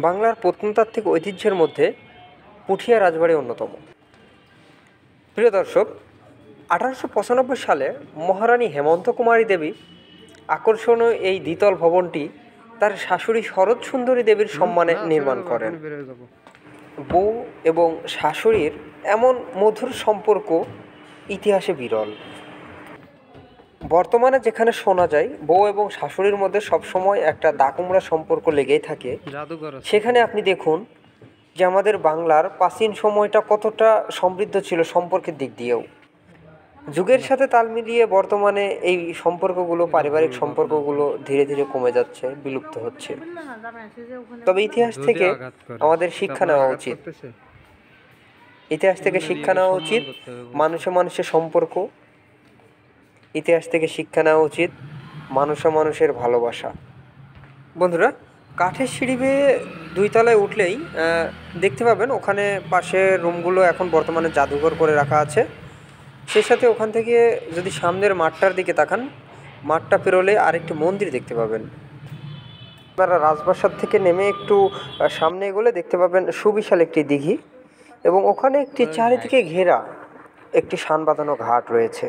বাংলার প্রত্নতাত্ত্বিক ঐতিহ্যের মধ্যে পুঠিয়া রাজবাড়ি অন্যতম। প্রিয় দর্শক, 1895 সালে মহারানী হেমন্ত কুমারী দেবী আকর্ষণীয় এই দ্বিতল ভবনটি তার শাশুড়ি শরৎ সুন্দরী দেবীর সম্মানে নির্মাণ করেন। বউ এবং শাশুড়ির এমন মধুর সম্পর্ক ইতিহাসে বিরল। বর্তমানে যেখানে শোনা যায় বউ এবং শাশুড়ির মধ্যে সবসময় একটা দাকুমড়া সম্পর্ক লেগেই থাকে, সেখানে আপনি দেখুন যে আমাদের বাংলার প্রাচীন সময়টা কতটা সমৃদ্ধ ছিল সম্পর্কের দিক দিয়েও। যুগের সাথে তাল মিলিয়ে বর্তমানে এই সম্পর্কগুলো, পারিবারিক সম্পর্কগুলো ধীরে ধীরে কমে যাচ্ছে, বিলুপ্ত হচ্ছে। তবে ইতিহাস থেকে আমাদের শিক্ষা নেওয়া উচিত। ইতিহাস থেকে শিক্ষা নেওয়া উচিত মানুষে মানুষের সম্পর্ক। ইতিহাস থেকে শিক্ষা নেওয়া উচিত মানুষে মানুষের ভালোবাসা। বন্ধুরা, কাঠের সিঁড়ি বেয়ে 2 তলায় উঠলেই দেখতে পাবেন ওখানে পাশের রুমগুলো এখন বর্তমানে জাদুঘর করে রাখা আছে। সেই সাথে ওখান থেকে যদি সামনের মাঠটার দিকে তাকান, মাঠটা পেরোলে আরেকটি মন্দির দেখতে পাবেন। আপনারা রাজপ্রাসাদ থেকে নেমে একটু সামনে এগোলে দেখতে পাবেন সুবিশাল একটি দিঘি, এবং ওখানে একটি চারিদিকে ঘেরা একটি শান বাঁধানো ঘাট রয়েছে।